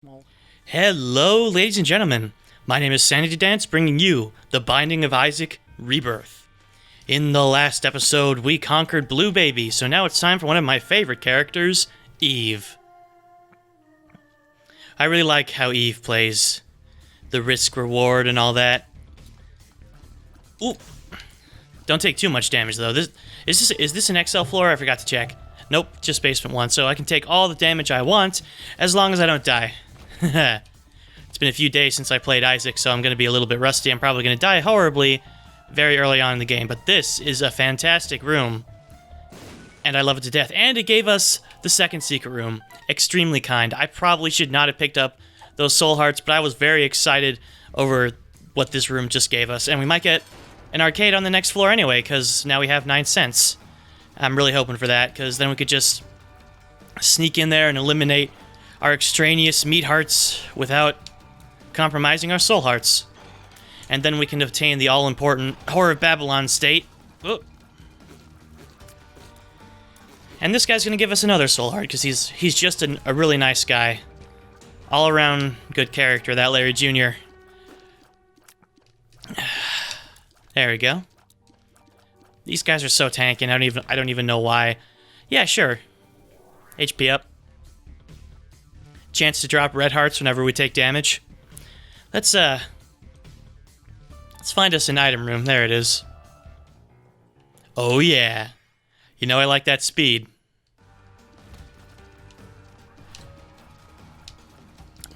Well, Hello, ladies and gentlemen. My name is Sanity Dance, bringing you The Binding of Isaac Rebirth. In the last episode, we conquered Blue Baby, so now it's time for one of my favorite characters, Eve. I really like how Eve plays. The risk-reward and all that. Ooh. Don't take too much damage, though. Is this an XL floor? I forgot to check. Nope, just basement 1, so I can take all the damage I want, as long as I don't die. It's been a few days since I played Isaac, so I'm going to be a little bit rusty. I'm probably going to die horribly very early on in the game, but this is a fantastic room, and I love it to death. And it gave us the second secret room. Extremely kind. I probably should not have picked up those soul hearts, but I was very excited over what this room just gave us, and we might get an arcade on the next floor anyway, because now we have 9 cents. I'm really hoping for that, because then we could just sneak in there and eliminate our extraneous meat hearts without compromising our soul hearts. And then we can obtain the all-important Whore of Babylon state. Oh. And this guy's going to give us another soul heart, because he's just a really nice guy. All-around good character, that Larry Jr. There we go. These guys are so tanky, I don't even know why. Yeah, sure. HP up. Chance to drop red hearts whenever we take damage. Let's find us an item room. There it is. Oh yeah. You know I like that speed.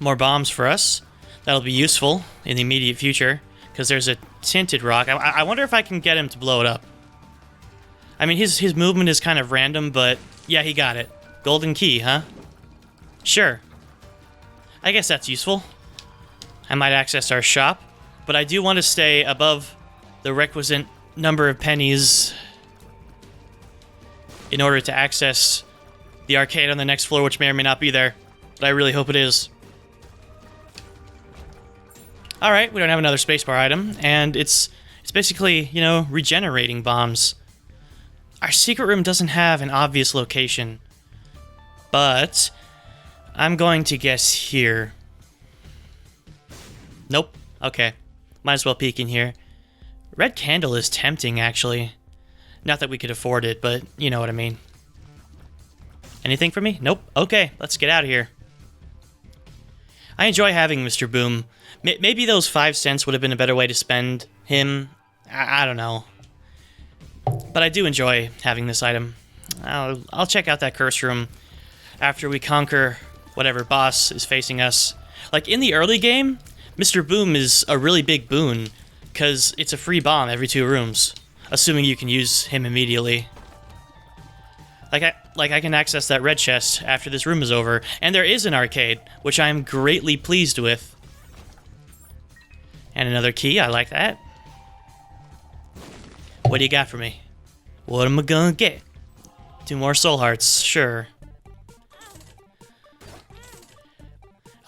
More bombs for us. That'll be useful in the immediate future, because there's a tinted rock. I wonder if I can get him to blow it up. I mean, his movement is kind of random, but yeah, he got it. Golden key, huh? Sure. I guess that's useful. I might access our shop, but I do want to stay above the requisite number of pennies in order to access the arcade on the next floor, which may or may not be there, but I really hope it is. Alright, we don't have another spacebar item, and it's basically, you know, regenerating bombs. Our secret room doesn't have an obvious location, but I'm going to guess here. Nope. Okay. Might as well peek in here. Red candle is tempting, actually. Not that we could afford it, but you know what I mean. Anything for me? Nope. Okay, let's get out of here. I enjoy having Mr. Boom. Maybe those 5 cents would have been a better way to spend him. I don't know. But I do enjoy having this item. I'll check out that curse room after we conquer whatever boss is facing us. Like, in the early game, Mr. Boom is a really big boon, because it's a free bomb every 2 rooms, assuming you can use him immediately. Like I can access that red chest after this room is over, and there is an arcade, which I am greatly pleased with. And another key, I like that. What do you got for me? What am I gonna get? 2 more soul hearts, sure.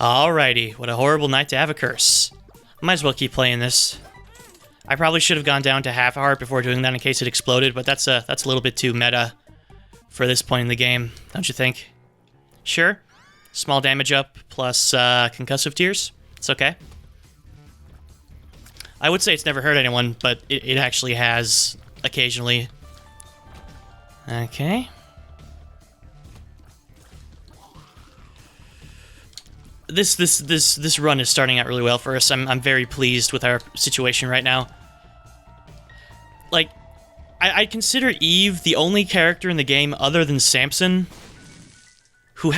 Alrighty, what a horrible night to have a curse. I might as well keep playing this. I probably should have gone down to half a heart before doing that in case it exploded, but that's a little bit too meta for this point in the game, don't you think? Sure. Small damage up plus concussive tears. It's okay. I would say it's never hurt anyone, but it actually has occasionally. Okay. This run is starting out really well for us. I'm very pleased with our situation right now. Like, I consider Eve the only character in the game other than Samson who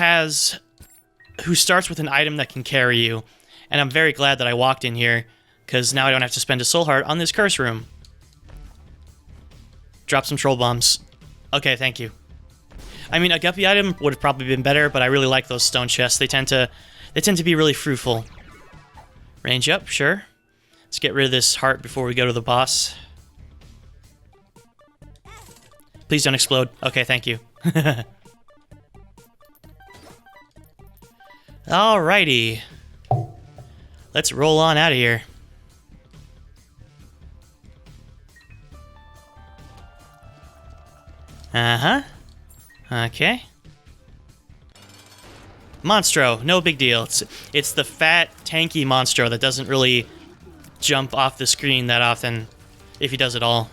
starts with an item that can carry you, and I'm very glad that I walked in here, because now I don't have to spend a soul heart on this curse room. Drop some troll bombs. Okay, thank you. I mean, a guppy item would have probably been better, but I really like those stone chests. They tend to be really fruitful. Range up, sure. Let's get rid of this heart before we go to the boss. Please don't explode. Okay, thank you. Alrighty. Let's roll on out of here. Uh-huh. Okay. Monstro, no big deal. It's the fat, tanky Monstro that doesn't really jump off the screen that often, if he does at all.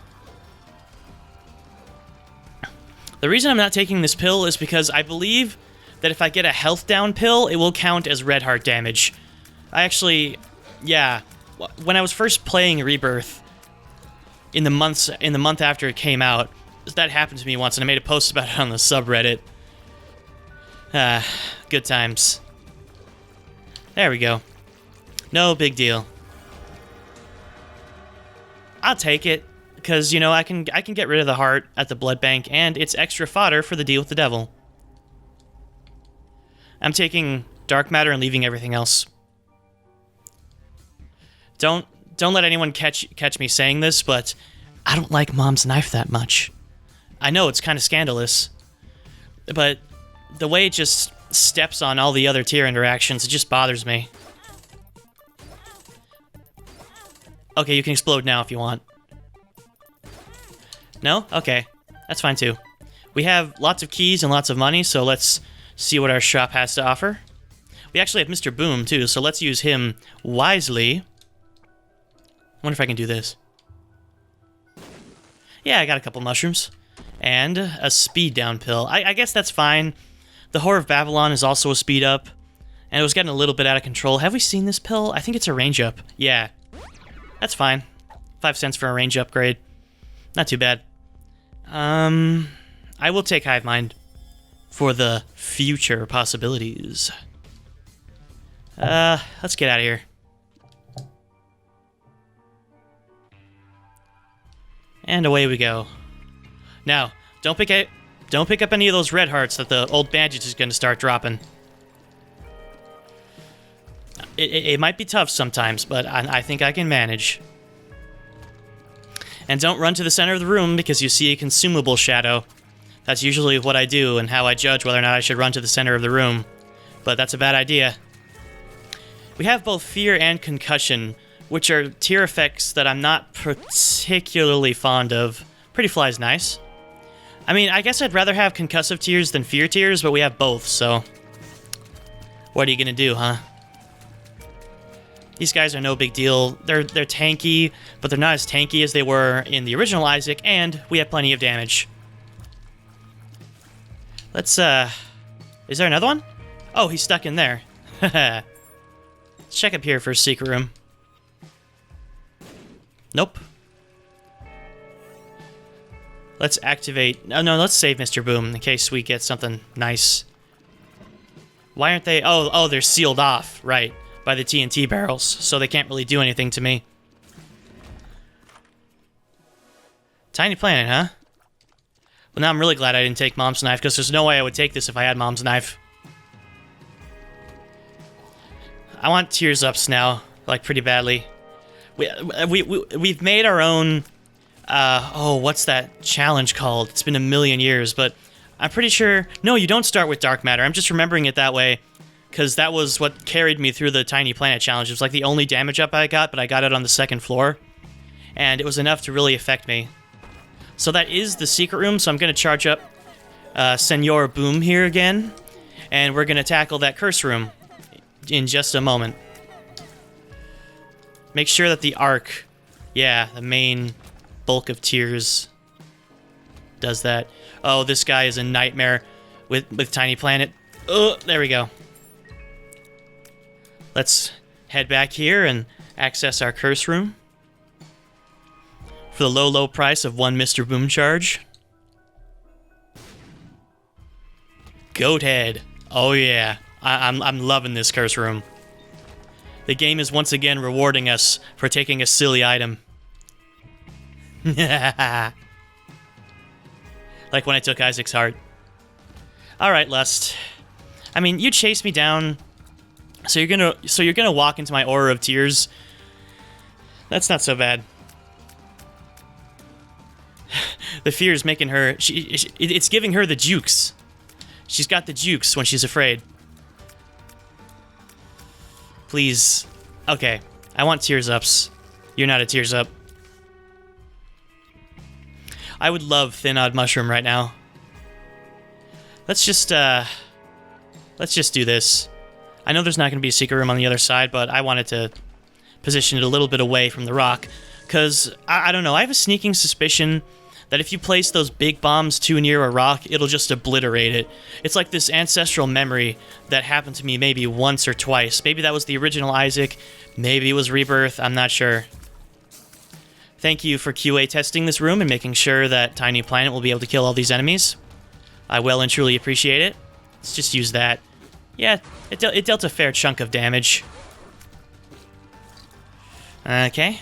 The reason I'm not taking this pill is because I believe that if I get a health down pill, it will count as red heart damage. I actually, yeah, when I was first playing Rebirth, in the month after it came out, that happened to me once, and I made a post about it on the subreddit. Good times. There we go. No big deal. I'll take it, because, you know, I can get rid of the heart at the blood bank, and it's extra fodder for the deal with the devil. I'm taking dark matter and leaving everything else. Don't let anyone catch me saying this, but I don't like Mom's knife that much. I know it's kind of scandalous, but the way it just steps on all the other tier interactions, it just bothers me. Okay, you can explode now if you want. No? Okay. That's fine too. We have lots of keys and lots of money, so let's see what our shop has to offer. We actually have Mr. Boom too, so let's use him wisely. I wonder if I can do this. Yeah, I got a couple mushrooms. And a speed down pill. I guess that's fine. The Whore of Babylon is also a speed up. And it was getting a little bit out of control. Have we seen this pill? I think it's a range up. Yeah. That's fine. 5 cents for a range upgrade. Not too bad. I will take Hive Mind for the future possibilities. Let's get out of here. And away we go. Now, don't pick up any of those red hearts that the old bandage is going to start dropping. It might be tough sometimes, but I think I can manage. And don't run to the center of the room because you see a consumable shadow. That's usually what I do and how I judge whether or not I should run to the center of the room. But that's a bad idea. We have both Fear and Concussion, which are tier effects that I'm not particularly fond of. Pretty Fly's nice. I mean, I guess I'd rather have concussive tiers than fear tiers, but we have both, so... What are you gonna do, huh? These guys are no big deal. They're tanky, but they're not as tanky as they were in the original Isaac, and we have plenty of damage. Let's, Is there another one? Oh, he's stuck in there. Let's check up here for a secret room. Nope. Let's activate... Oh, no, let's save Mr. Boom in case we get something nice. Why aren't they... Oh, they're sealed off, right, by the TNT barrels, so they can't really do anything to me. Tiny Planet, huh? Well, now I'm really glad I didn't take Mom's knife, because there's no way I would take this if I had Mom's knife. I want tears ups now, like, pretty badly. We've made our own... oh, what's that challenge called? It's been a million years, but I'm pretty sure... No, you don't start with dark matter. I'm just remembering it that way, because that was what carried me through the Tiny Planet challenge. It was like the only damage up I got, but I got it on the 2nd floor, and it was enough to really affect me. So that is the secret room, so I'm going to charge up Senor Boom here again, and we're going to tackle that curse room in just a moment. Make sure that the arc, yeah, the main bulk of tears does that. Oh, this guy is a nightmare with Tiny Planet. Oh, there we go. Let's head back here and access our curse room for the low, low price of 1 Mr. Boom charge. Goat head. Oh yeah, I'm loving this curse room. The game is once again rewarding us for taking a silly item. Like when I took Isaac's heart. Alright, Lust. I mean, you chased me down, so you're gonna walk into my aura of tears. That's not so bad. The fear is making her... it's giving her the jukes. She's got the jukes when she's afraid. Please. Okay. I want tears ups. You're not a tears up. I would love Thin Odd Mushroom right now. Let's just, Let's just do this. I know there's not going to be a secret room on the other side, but I wanted to position it a little bit away from the rock. Because, I don't know, I have a sneaking suspicion that if you place those big bombs too near a rock, it'll just obliterate it. It's like this ancestral memory that happened to me maybe once or twice. Maybe that was the original Isaac. Maybe it was Rebirth. I'm not sure. Thank you for QA testing this room and making sure that Tiny Planet will be able to kill all these enemies. I well and truly appreciate it. Let's just use that. Yeah, it dealt a fair chunk of damage. Okay.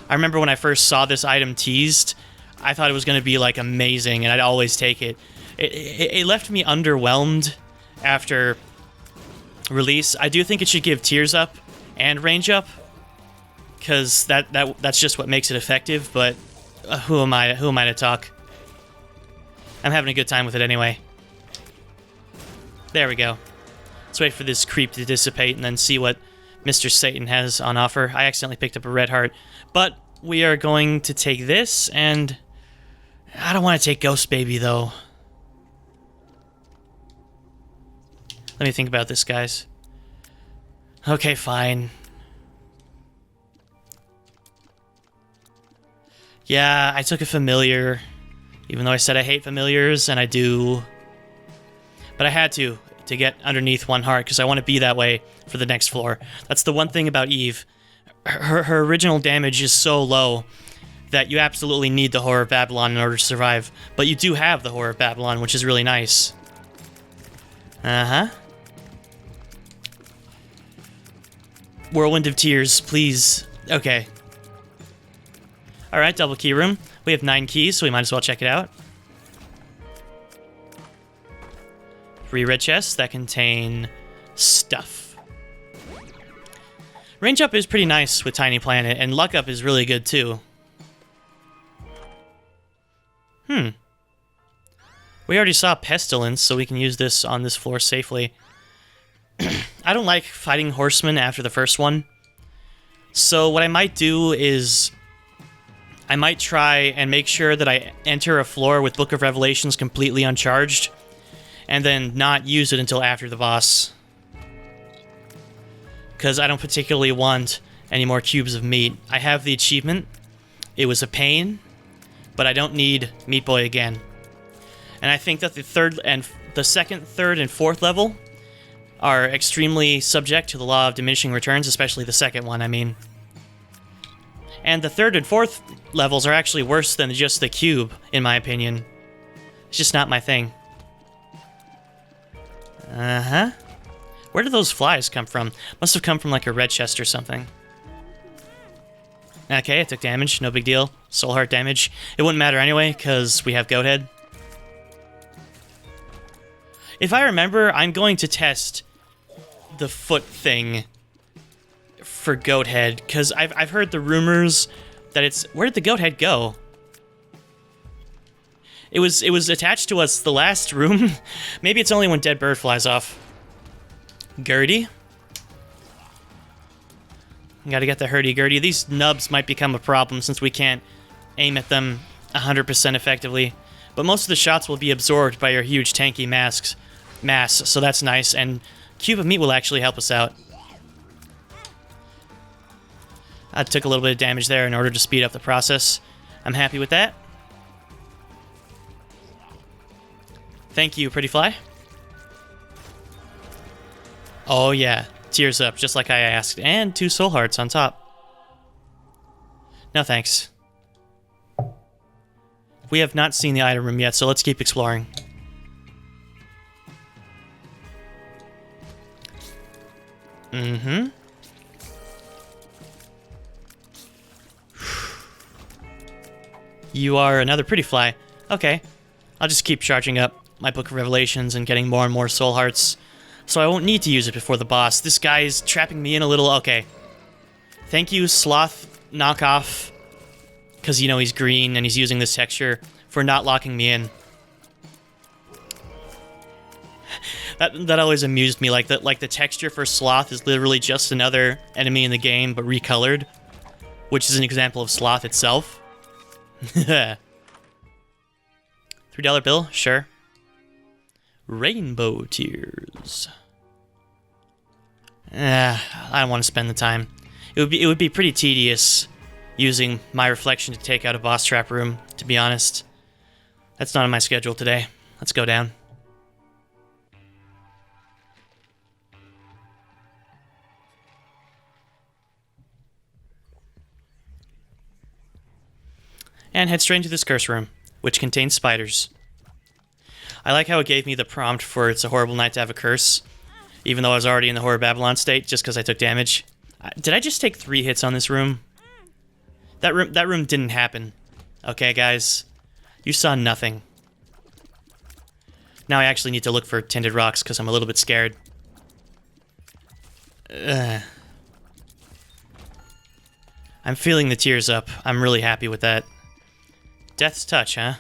I remember when I first saw this item teased, I thought it was going to be, like, amazing, and I'd always take it. It left me underwhelmed after release. I do think it should give tears up and range up, because that's just what makes it effective, but who am I to talk? I'm having a good time with it anyway. There we go. Let's wait for this creep to dissipate and then see what Mr. Satan has on offer. I accidentally picked up a red heart, but we are going to take this, and I don't want to take Ghost Baby, though. Let me think about this, guys. Okay, fine. Yeah, I took a familiar, even though I said I hate familiars, and I do. But I had to get underneath one heart, because I want to be that way for the next floor. That's the one thing about Eve. Her original damage is so low that you absolutely need the Horror of Babylon in order to survive. But you do have the Horror of Babylon, which is really nice. Uh-huh. Whirlwind of Tears, please. Okay. Alright, double key room. We have 9 keys, so we might as well check it out. 3 red chests that contain stuff. Range up is pretty nice with Tiny Planet, and luck up is really good too. We already saw Pestilence, so we can use this on this floor safely. I don't like fighting horsemen after the first one. So what I might do is I might try and make sure that I enter a floor with Book of Revelations completely uncharged, and then not use it until after the boss. Because I don't particularly want any more cubes of meat. I have the achievement. It was a pain, but I don't need Meat Boy again. And I think that the second, third, and fourth level are extremely subject to the law of diminishing returns, especially the second one, I mean. And the third and fourth levels are actually worse than just the cube, in my opinion. It's just not my thing. Uh-huh. Where did those flies come from? Must have come from like a red chest or something. Okay, I took damage, no big deal. Soul heart damage. It wouldn't matter anyway, because we have Goat Head. If I remember, I'm going to test the foot thing for Goat Head, because I've heard the rumors that it's... Where did the Goat Head go? It was attached to us the last room. Maybe it's only when Dead Bird flies off. Gurdy. Gotta get the hurdy-gurdy. These nubs might become a problem since we can't aim at them 100% effectively. But most of the shots will be absorbed by your huge tanky mass, so that's nice. And Cube of Meat will actually help us out. I took a little bit of damage there in order to speed up the process. I'm happy with that. Thank you, Pretty Fly. Oh yeah, tears up, just like I asked. And 2 soul hearts on top. No thanks. We have not seen the item room yet, so let's keep exploring. Mm-hmm. You are another Pretty Fly. Okay. I'll just keep charging up my Book of Revelations and getting more and more soul hearts, so I won't need to use it before the boss. This guy is trapping me in a little... Okay. Thank you, Sloth Knockoff, because, you know, he's green and he's using this texture, for not locking me in. That always amused me, like the texture for Sloth is literally just another enemy in the game, but recolored, which is an example of Sloth itself. $3 bill? Sure. Rainbow tears. I don't want to spend the time. It would be pretty tedious using my reflection to take out a boss trap room, to be honest. That's not on my schedule today. Let's go down. And head straight into this curse room, which contains spiders. I like how it gave me the prompt for "It's a horrible night to have a curse," even though I was already in the Horror Babylon state, just because I took damage. Did I just take 3 hits on this room? That room didn't happen. Okay, guys. You saw nothing. Now I actually need to look for tinted rocks, because I'm a little bit scared. I'm feeling the tears up. I'm really happy with that. Death's touch, huh?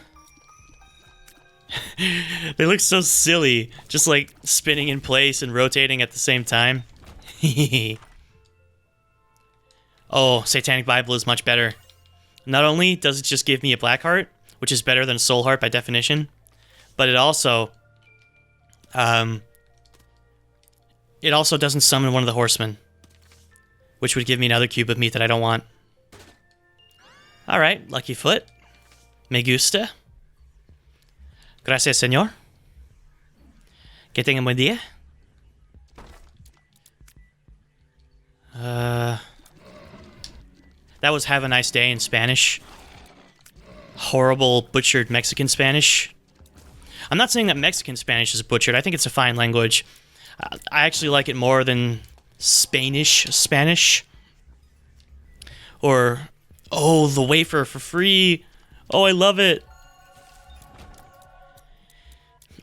They look so silly, just like spinning in place and rotating at the same time. Oh, Satanic Bible is much better. Not only does it just give me a black heart, which is better than a soul heart by definition, but it also doesn't summon one of the horsemen, which would give me another cube of meat that I don't want. Alright, lucky foot. Me gusta. Gracias, señor. Que tenga buen día. That was have a nice day in Spanish. Horrible, butchered Mexican Spanish. I'm not saying that Mexican Spanish is butchered. I think it's a fine language. I actually like it more than Spanish. Or, oh, the wafer for free. Oh, I love it.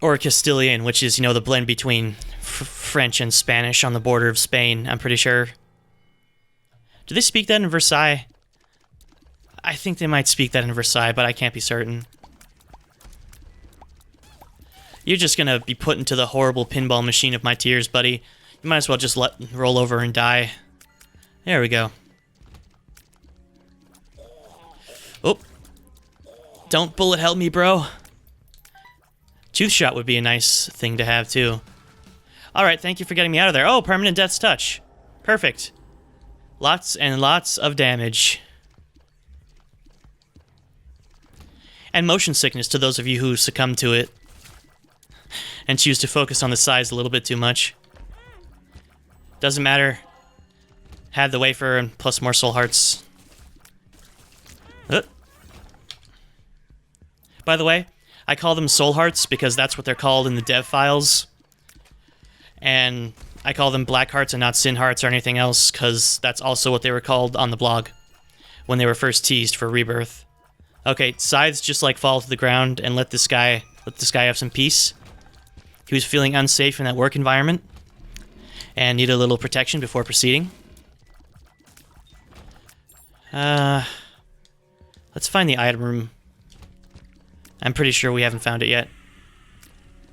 Or Castilian, which is, you know, the blend between French and Spanish on the border of Spain, I'm pretty sure. Do they speak that in Versailles? I think they might speak that in Versailles, but I can't be certain. You're just gonna be put into the horrible pinball machine of my tears, buddy. You might as well just roll over and die. There we go. Oh. Don't bullet hell me, bro. Tooth shot would be a nice thing to have, too. Alright, thank you for getting me out of there. Oh, permanent death's touch. Perfect. Lots and lots of damage. And motion sickness to those of you who succumb to it. And choose to focus on the size a little bit too much. Doesn't matter. Have the wafer and plus more soul hearts. By the way, I call them soul hearts because that's what they're called in the dev files. And I call them black hearts and not sin hearts or anything else because that's also what they were called on the blog when they were first teased for Rebirth. Okay, scythes just like fall to the ground and let this guy have some peace. He was feeling unsafe in that work environment and needed a little protection before proceeding. Let's find the item room. I'm pretty sure we haven't found it yet.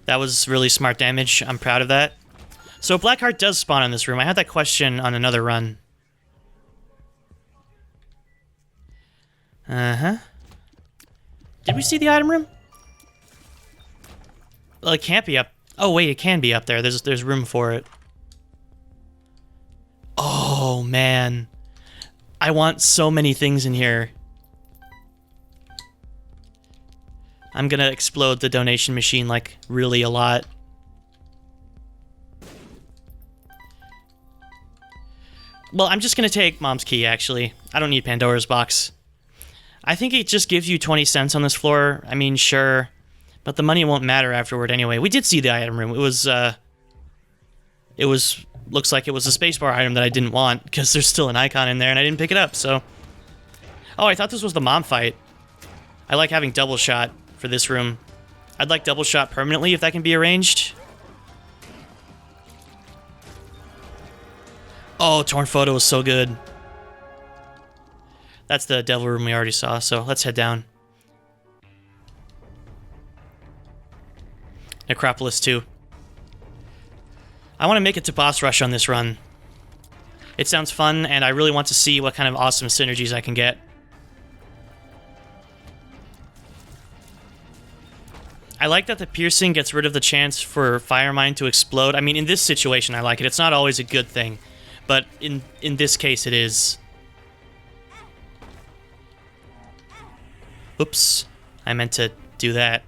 That was really smart damage. I'm proud of that. So Blackheart does spawn in this room. I had that question on another run. Uh-huh. Did we see the item room? Well, it can't be up. Oh, wait, it can be up there. There's room for it. Oh, man. I want so many things in here. I'm gonna explode the donation machine, like, really a lot. Well, I'm just gonna take Mom's key, actually. I don't need Pandora's box. I think it just gives you 20 cents on this floor. I mean, sure. But the money won't matter afterward anyway. We did see the item room. It was, looks like it was a spacebar item that I didn't want, because there's still an icon in there, and I didn't pick it up, so... Oh, I thought this was the mom fight. I like having double shot for this room. I'd like double shot permanently if that can be arranged. Oh, Torn Photo is so good. That's the devil room we already saw, so let's head down. Necropolis 2. I want to make it to boss rush on this run. It sounds fun, and I really want to see what kind of awesome synergies I can get. I like that the piercing gets rid of the chance for Fire Mine to explode. I mean, in this situation, I like it. It's not always a good thing, but in this case, it is. Oops. I meant to do that.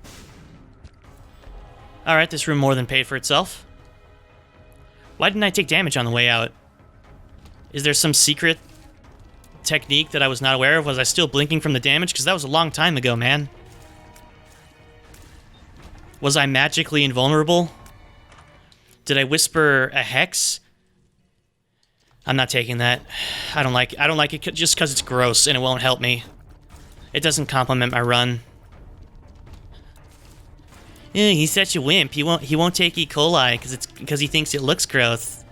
Alright, this room more than paid for itself. Why didn't I take damage on the way out? Is there some secret technique that I was not aware of? Was I still blinking from the damage? Because that was a long time ago, man. Was I magically invulnerable? Did I whisper a hex? I'm not taking that. I don't like it just because it's gross and it won't help me. It doesn't complement my run. Ew, he's such a wimp. He won't take E. coli because he thinks it looks gross.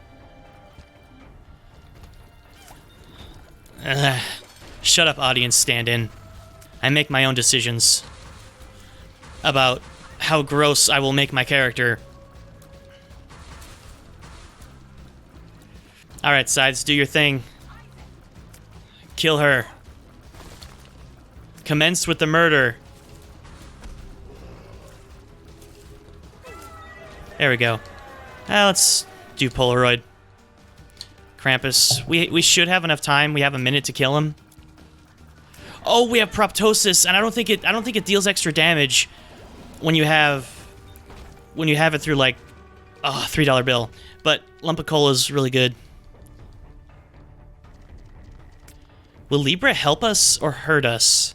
Shut up, audience stand-in. I make my own decisions about how gross I will make my character. Alright, sides, do your thing. Kill her. Commence with the murder. There we go. Let's do Polaroid. Krampus. We should have enough time. We have a minute to kill him. Oh, we have Proptosis, and I don't think it deals extra damage when you have it through like $3 bill. But Lump of Cola is really good. Will Libra help us or hurt us?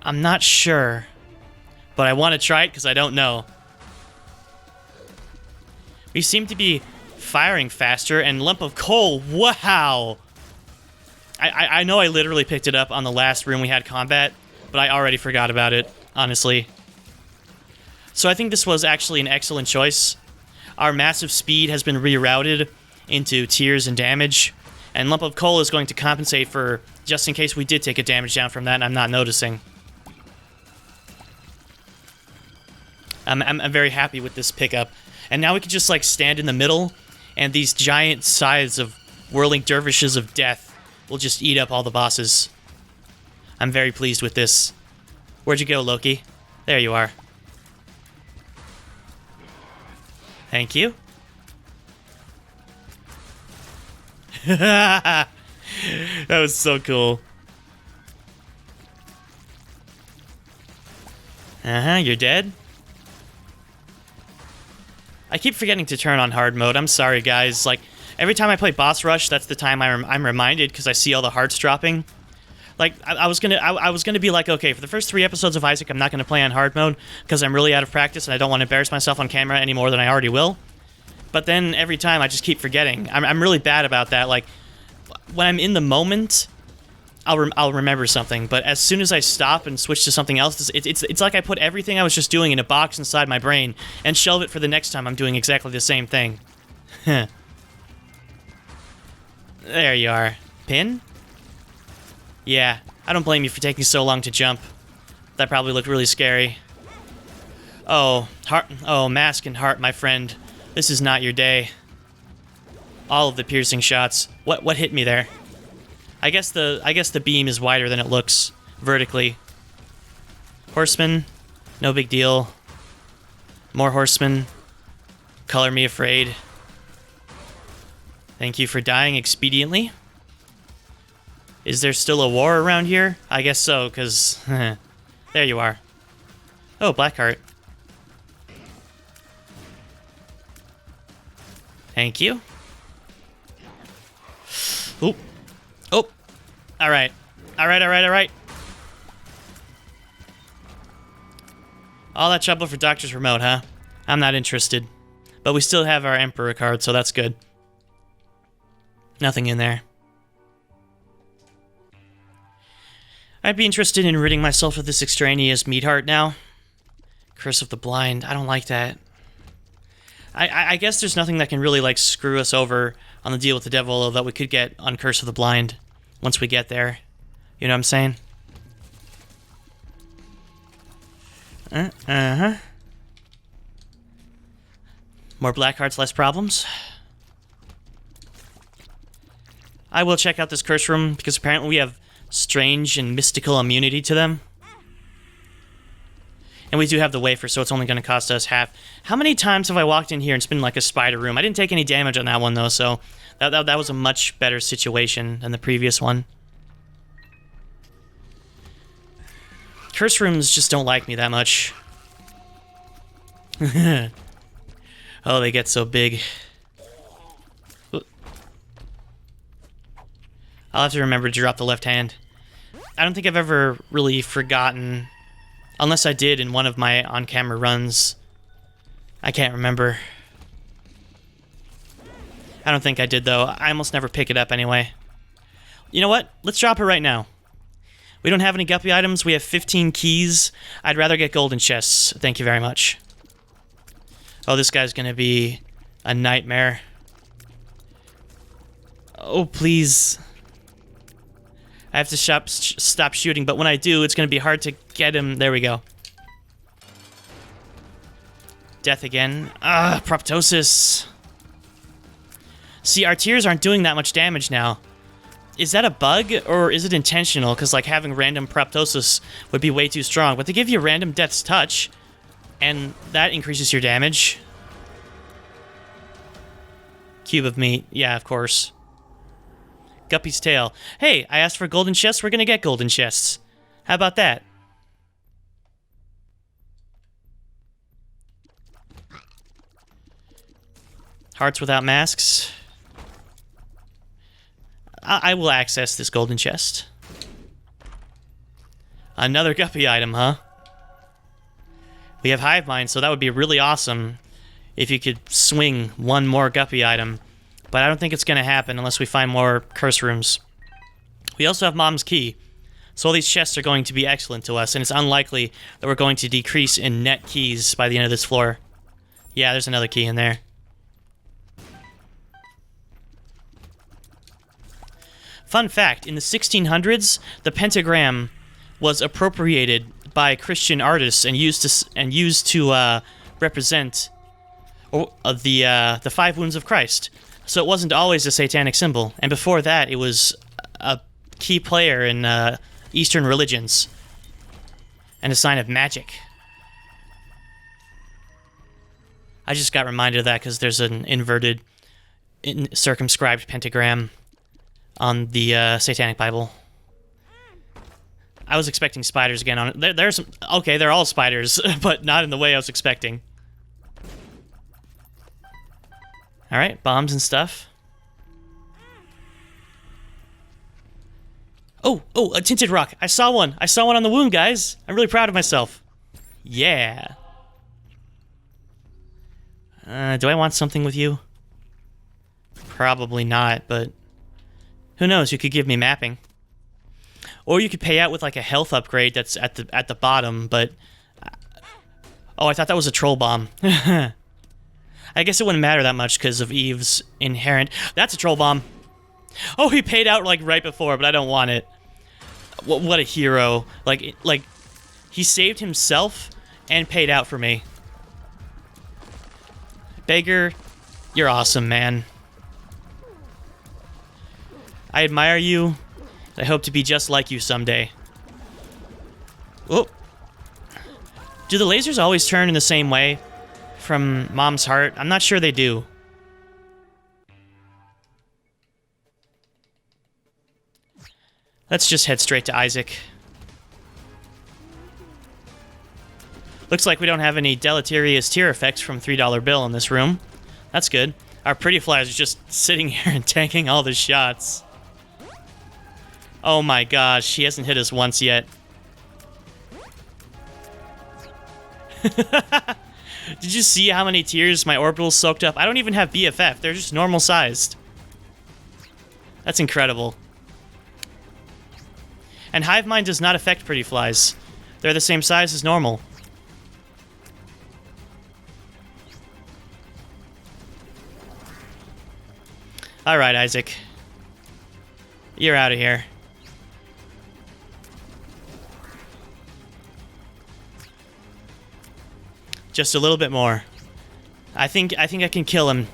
I'm not sure, but I want to try it because I don't know. We seem to be firing faster, and Lump of Coal, wow! I know I literally picked it up on the last room we had combat, but I already forgot about it, honestly. So I think this was actually an excellent choice. Our massive speed has been rerouted into tears and damage, and Lump of Coal is going to compensate for just in case we did take a damage down from that and I'm not noticing. I'm very happy with this pickup. And now we can just, like, stand in the middle, and these giant scythes of whirling dervishes of death will just eat up all the bosses. I'm very pleased with this. Where'd you go, Loki? There you are. Thank you. That was so cool. You're dead? I keep forgetting to turn on hard mode. I'm sorry, guys. Like, every time I play Boss Rush, that's the time I'm reminded because I see all the hearts dropping. Like, I was gonna be like, okay, for the first 3 episodes of Isaac, I'm not gonna play on hard mode because I'm really out of practice and I don't want to embarrass myself on camera any more than I already will. But then every time I just keep forgetting. I'm really bad about that. Like, when I'm in the moment, I'll remember something, but as soon as I stop and switch to something else, it's like I put everything I was just doing in a box inside my brain and shelve it for the next time I'm doing exactly the same thing. There you are. Pin? Yeah, I don't blame you for taking so long to jump. That probably looked really scary. Oh, heart. Oh, mask and heart, my friend. This is not your day. All of the piercing shots. What hit me there? I guess the beam is wider than it looks vertically. Horseman, no big deal. More horsemen. Color me afraid. Thank you for dying expediently. Is there still a war around here? I guess so, because... there you are. Oh, Blackheart. Thank you. Oop. Oh. Alright. Alright. All that trouble for Doctor's Remote, huh? I'm not interested. But we still have our Emperor card, so that's good. Nothing in there. I'd be interested in ridding myself of this extraneous meat heart now. Curse of the Blind. I don't like that. I guess there's nothing that can really, like, screw us over on the deal with the devil that we could get on Curse of the Blind once we get there. You know what I'm saying? Uh-huh. More black hearts, less problems. I will check out this curse room, because apparently we have strange and mystical immunity to them. And we do have the wafer, so it's only going to cost us half. How many times have I walked in here and it's been like a spider room? I didn't take any damage on that one, though, so that was a much better situation than the previous one. Curse rooms just don't like me that much. Oh, they get so big. I'll have to remember to drop the left hand. I don't think I've ever really forgotten, unless I did in one of my on-camera runs. I can't remember. I don't think I did, though. I almost never pick it up anyway. You know what? Let's drop it right now. We don't have any guppy items. We have 15 keys. I'd rather get golden chests. Thank you very much. Oh, this guy's gonna be a nightmare. Oh, please. I have to stop shooting, but when I do, it's gonna be hard to get him. There we go. Death again. Ah, proptosis. See, our tears aren't doing that much damage now. Is that a bug, or is it intentional? Because, like, having random proptosis would be way too strong. But they give you random Death's Touch, and that increases your damage. Cube of meat. Yeah, of course. Guppy's tail. Hey, I asked for golden chests. We're going to get golden chests. How about that? Hearts without masks. I will access this golden chest. Another guppy item, huh? We have hive mind, so that would be really awesome if you could swing one more guppy item. But I don't think it's going to happen unless we find more curse rooms. We also have Mom's Key. So all these chests are going to be excellent to us, and it's unlikely that we're going to decrease in net keys by the end of this floor. Yeah, there's another key in there. Fun fact, in the 1600s, the pentagram was appropriated by Christian artists and used to represent the 5 wounds of Christ. So it wasn't always a satanic symbol. And before that, it was a key player in Eastern religions and a sign of magic. I just got reminded of that because there's an inverted, circumscribed pentagram on the Satanic Bible. I was expecting spiders again on it. There's some... Okay, they're all spiders, but not in the way I was expecting. Alright, bombs and stuff. Oh, a tinted rock. I saw one. I saw one on the wound, guys. I'm really proud of myself. Yeah. Do I want something with you? Probably not, but... Who knows? You could give me mapping. Or you could pay out with like a health upgrade that's at the bottom, but... Oh, I thought that was a troll bomb. I guess it wouldn't matter that much because of Eve's inherent... That's a troll bomb. Oh, he paid out like right before, but I don't want it. What a hero. Like, he saved himself and paid out for me. Beggar, you're awesome, man. I admire you. I hope to be just like you someday. Oh. Do the lasers always turn in the same way from Mom's heart? I'm not sure they do. Let's just head straight to Isaac. Looks like we don't have any deleterious tear effects from $3 bill in this room. That's good. Our pretty flies are just sitting here and tanking all the shots. Oh my gosh, he hasn't hit us once yet. Did you see how many tears my orbitals soaked up? I don't even have BFF, they're just normal sized. That's incredible. And hive mind does not affect pretty flies. They're the same size as normal. Alright, Isaac. You're out of here. Just a little bit more. I think I can kill him.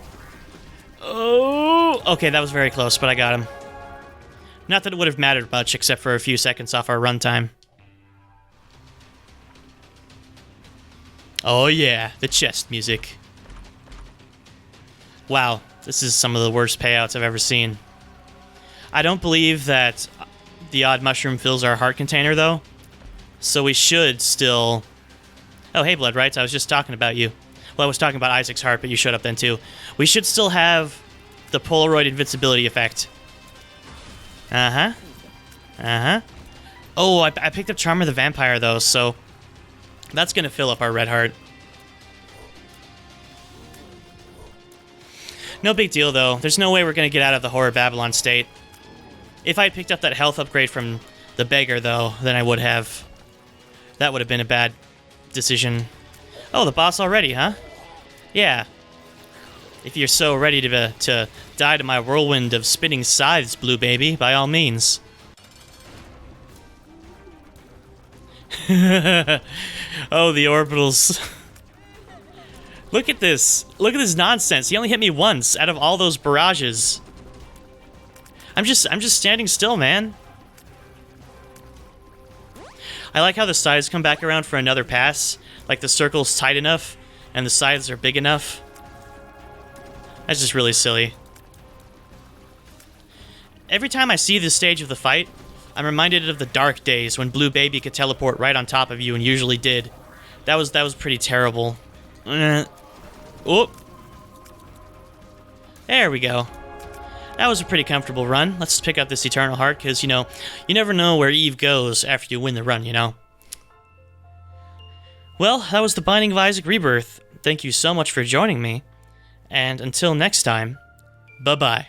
Oh, okay, that was very close, but I got him. Not that it would have mattered much, except for a few seconds off our runtime. Oh yeah, the chest music. Wow, this is some of the worst payouts I've ever seen. I don't believe that the odd mushroom fills our heart container, though. So we should still... Oh, hey, Blood Rights, I was just talking about you. Well, I was talking about Isaac's heart, but you showed up then, too. We should still have the Polaroid invincibility effect. Uh-huh. Uh-huh. Oh, I picked up Charmer the Vampire, though, so... That's gonna fill up our red heart. No big deal, though. There's no way we're gonna get out of the Horror Babylon state. If I had picked up that health upgrade from the beggar, though, then I would have. That would have been a bad decision. Oh, the boss already, huh? Yeah. If you're so ready to die to my whirlwind of spinning scythes, Blue Baby, by all means. Oh, the orbitals. Look at this. Look at this nonsense. He only hit me once out of all those barrages. I'm just standing still, man. I like how the sides come back around for another pass. Like the circle's tight enough and the sides are big enough. That's just really silly. Every time I see this stage of the fight, I'm reminded of the dark days when Blue Baby could teleport right on top of you and usually did. That was pretty terrible. Oh. There we go. That was a pretty comfortable run. Let's just pick up this Eternal Heart, because, you know, you never know where Eve goes after you win the run, you know? Well, that was the Binding of Isaac Rebirth. Thank you so much for joining me. And until next time, bye-bye.